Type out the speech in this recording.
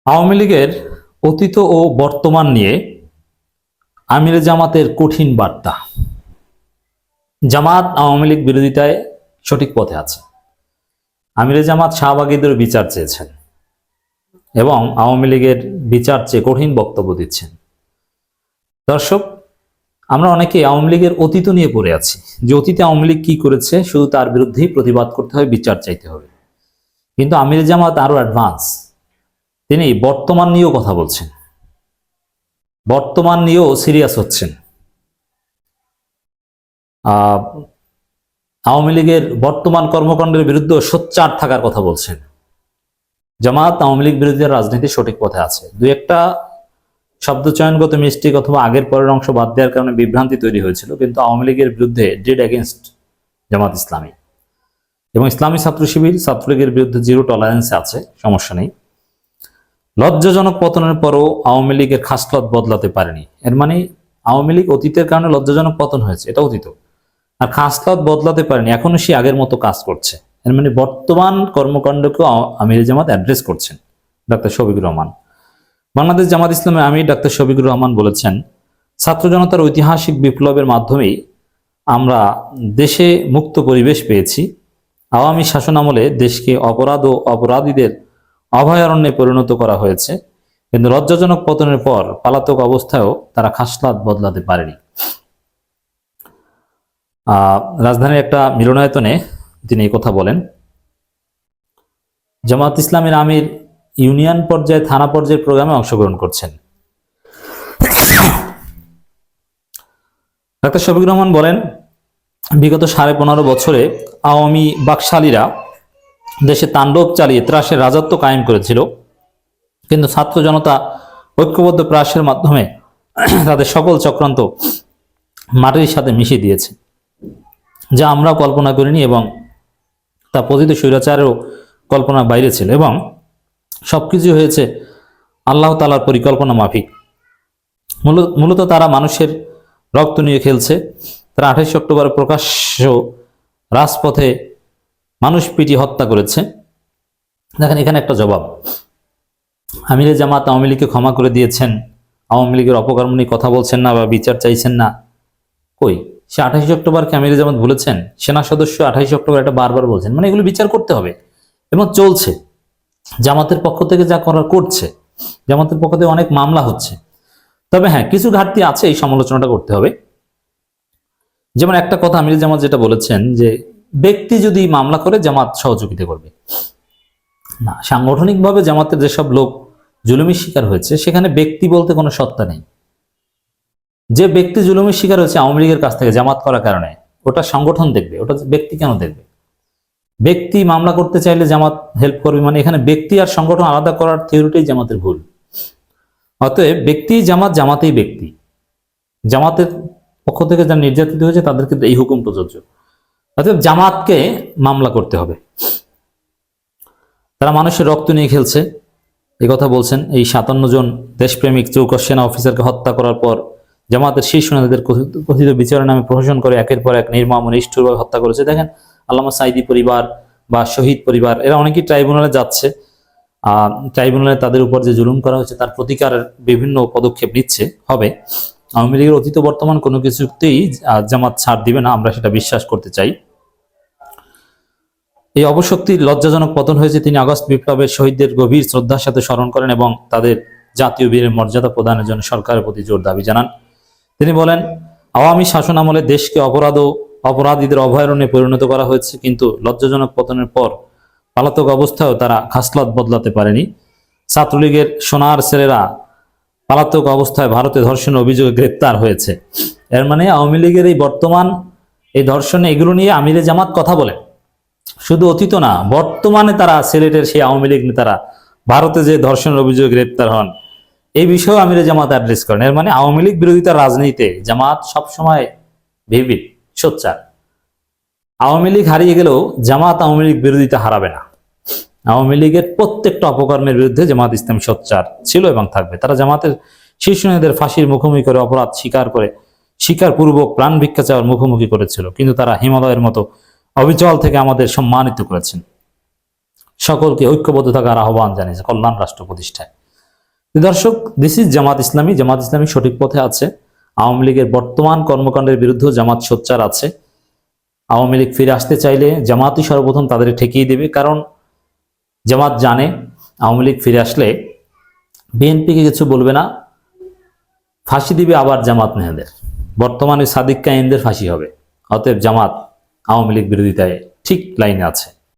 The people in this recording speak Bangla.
আওয়ামী লীগের অতীত ও বর্তমান নিয়ে আমিরে জামাতের কঠিন বার্তা। জামাত আওয়ামী লীগ বিরোধিতায় সঠিক পথে আছে। আমিরে জামাত শাহবাগীদের বিচার চেয়েছেন এবং আওয়ামী লীগের বিচার চেয়ে কঠিন বক্তব্য দিচ্ছেন। দর্শক, আমরা অনেকে আওয়ামী লীগের অতীত নিয়ে পড়ে আছি, যে অতীতে আওয়ামী লীগ কি করেছে শুধু তার বিরুদ্ধেই প্রতিবাদ করতে হবে, বিচার চাইতে হবে। কিন্তু আমিরে জামাত আরো অ্যাডভান্স, তিনি বর্তমান নিয়েও কথা বলছেন, বর্তমান নিয়েও সিরিয়াস হচ্ছেন। আওয়ামী লীগের বর্তমান কর্মকাণ্ডের বিরুদ্ধে সোচ্চার থাকার কথা বলছেন। জামাত আওয়ামী লীগ বিরোধী রাজনীতির সঠিক পথে আছে। দুই একটা শব্দ চয়নগত মিস্টেক অথবা আগের পরের অংশ বাদ দেওয়ার কারণে বিভ্রান্তি তৈরি হয়েছিল, কিন্তু আওয়ামী লীগের বিরুদ্ধে ডেড এগেনস্ট জামাত ইসলামী এবং ইসলামী ছাত্র শিবির ছাত্রলীগের বিরুদ্ধে জিরো টলারেন্সে আছে, সমস্যা নেই। লজ্জাজনক পতনের পরও আওয়ামী লীগের খাসলত বদলাতে পারেনি। এর মানে আওয়ামী লীগ অতীতের কারণে লজ্জাজনক পতন হয়েছে, এটা অতীত, আর খাসলত বদলাতে পারেনি, এখনো সে আগের মতো কাজ করছে। এর মানে বর্তমান কর্মকাণ্ডকেও আমিরে জামাত অ্যাড্রেস করছেন। ডাক্তার শফিকুর রহমান, বাংলাদেশ জামাত ইসলামের আমির ডাক্তার শফিকুর রহমান বলেছেন, ছাত্র জনতার ঐতিহাসিক বিপ্লবের মাধ্যমেই আমরা দেশে মুক্ত পরিবেশ পেয়েছি। আওয়ামী শাসনামলে দেশকে অপরাধ ও অপরাধীদের অভয়ারণ্যে পরিণত করা হয়েছে, কিন্তু লজ্জাজনক পতনের পর পলাতক অবস্থায়ও তারা খাসলাত বদলাতে পারেনি। রাজধানীর একটা মিলনায়তনে তিনি এই কথা বলেন। জামাত ইসলামের আমির ইউনিয়ন পর্যায়ে, থানা পর্যায়ের প্রোগ্রামে অংশগ্রহণ করছেন। ডাক্তার শফিকুর রহমান বলেন, বিগত 15.5 বছরে আওয়ামী বাকশালীরা দেশে তাণ্ডব চালিয়ে ত্রাসের রাজত্ব কায়েম করেছিল, কিন্তু ছাত্র জনতা ঐক্যবদ্ধ প্রয়াসের মাধ্যমে তাদের সকল চক্রান্ত মাটির সাথে মিশিয়ে দিয়েছে, যা আমরা কল্পনা করিনি এবং তা পতিত স্বৈরাচারেরও কল্পনার বাইরে ছিল, এবং সবকিছু হয়েছে আল্লাহ তাআলার পরিকল্পনা মাফিক। মূলত তারা মানুষের রক্ত নিয়ে খেলছে। তারা 28 অক্টোবর প্রকাশ্য রাজপথে মানুষ পিটিয়ে হত্যা করেছে। দেখেন, এখানে একটা জবাব। আমিরে জামাত আওয়ামী লীগকে ক্ষমা করে দিয়েছেন, আওয়ামী লীগের অপকর্ম নিয়ে কথা বলছেন না বা বিচার চাইছেন না। কই, সে 28 অক্টোবরকে আমিরে জামাত ভুলেছেন? সেনা সদস্য 28 অক্টোবর এটা বারবার বলছেন, মানে এগুলো বিচার করতে হবে এবং চলছে। জামাতের পক্ষ থেকে যা করার করছে, জামাতের পক্ষ থেকে অনেক মামলা হচ্ছে। তবে হ্যাঁ, কিছু ঘাটতি আছে, এই সমালোচনাটা করতে হবে। যেমন একটা কথা আমিরে জামাত যেটা বলেছেন, যে ব্যক্তি যদি মামলা করে জামাত সহযোগিতা করবে না। সাংগঠনিকভাবে জামাতের যেসব লোক জুলুমের শিকার হয়েছে, সেখানে ব্যক্তি বলতে কোনো সত্তা নেই। যে ব্যক্তি জুলুমের শিকার হয়েছে আওয়ামী লীগের কাছ থেকে জামাত করার কারণে, ওটা সংগঠন দেখবে, ওটা ব্যক্তি কেন দেখবে? ব্যক্তি মামলা করতে চাইলে জামাত হেল্প করবে, মানে এখানে ব্যক্তি আর সংগঠন আলাদা করার থিওরিটাই জামাতের ভুল। অতএব ব্যক্তি জামাত, জামাতেই ব্যক্তি। জামাতের পক্ষ থেকে যারা নির্যাতিত হয়েছে তাদের কিন্তু এই হুকুম প্রযোজ্য। অতএব জামাতকে মামলা করতে হবে। তারা মানুষের রক্ত নিয়ে খেলছে, এই কথা বলছেন। এই 57 জন দেশপ্রেমিক চৌকস সেনা অফিসারকে হত্যা করার পর জামাতের শীর্ষ নেতাদের কথিত বিচারের নামে প্রহসন করে একের পর এক নির্মম ও নিষ্ঠুরভাবে হত্যা করেছে। দেখেন, আল্লামা সাইদি পরিবার বা শহীদ পরিবার, এরা অনেকেই ট্রাইব্যুনালে যাচ্ছে। ট্রাইব্যুনালে তাদের উপর যে জুলুম করা হয়েছে তার প্রতিকারের বিভিন্ন পদক্ষেপ নিচ্ছে, হবে। আওয়ামী লীগের অতীত বর্তমান কোনো কিছুতেই জামাত ছাড় দিবে না, আমরা সেটা বিশ্বাস করতে চাই। এই অবশক্তির লজ্জাজনক পতন হয়েছে। তিনি আগস্ট বিপ্লবের শহীদদের গভীর শ্রদ্ধার সাথে স্মরণ করেন এবং তাদের জাতীয় বীরের মর্যাদা প্রদানের জন্য সরকারের প্রতি জোর দাবি জানান। তিনি বলেন, আওয়ামী শাসন আমলে দেশকে অপরাধ ও অপরাধীদের অভয়ারণ্যে পরিণত করা হয়েছে, কিন্তু লজ্জাজনক পতনের পর পলাতক অবস্থায়ও তারা খাসলত বদলাতে পারেনি। ছাত্রলীগের সোনার ছেলেরা পলাতক অবস্থায় ভারতে ধর্ষণের অভিযোগে গ্রেপ্তার হয়েছে। এর মানে আওয়ামী লীগের এই বর্তমান এই ধর্ষণে, এগুলো নিয়ে আমিরে জামাত কথা বলে। শুধু অতীত না, বর্তমানে তারা সিলেটের সেই আওয়ামী লীগ নেতারা ভারতে যে ধর্ষণের অভিযোগে গ্রেপ্তার হন, এই বিষয়েও আমিরে জামাত অ্যাড্রেস করেন। এর মানে আওয়ামী লীগ বিরোধিতার রাজনীতিতে জামাত সবসময় ভিভিড, সোচ্চার। আওয়ামী লীগ হারিয়ে গেলেও জামাত আওয়ামী লীগ বিরোধিতা হারাবে না। আওয়ামী লীগের প্রত্যেকটা অপকর্মের বিরুদ্ধে জামাত ইসলামী সোচ্চার ছিল এবং থাকবে। তারা জামাতের শীর্ষ নেতাদের ফাঁসির মুখোমুখি করে, অপরাধ স্বীকারপূর্বক প্রাণ ভিক্ষা চাওয়ার মুখোমুখি করেছিল, কিন্তু তারা হিমালয়ের মতো অবিচল থেকে আমাদের সম্মানিত করেছেন। সকলকে ঐক্যবদ্ধ থাকার আহ্বান জানিয়েছে কল্যাণ রাষ্ট্র প্রতিষ্ঠায়। দর্শক, দিস ইজ জামাত ইসলামী। জামাত ইসলামী সঠিক পথে আছে। আওয়ামী লীগের বর্তমান কর্মকাণ্ডের বিরুদ্ধে জামাত সোচ্চার আছে। আওয়ামী লীগ ফিরে আসতে চাইলে জামাতই সর্বপ্রথম তাদের ঠেকিয়ে দেবে, কারণ জামাত জানে আওয়ামী লীগ ফিরে আসলে বিএনপিকে কিছু বলবে না, ফাঁসি দিবে আবার জামাত নেহাদের। বর্তমানে সাদিক কায়েমদের ফাঁসি হবে। অতএব জামাত আওয়ামী লীগ বিরোধিতায় ঠিক লাইনে আছে।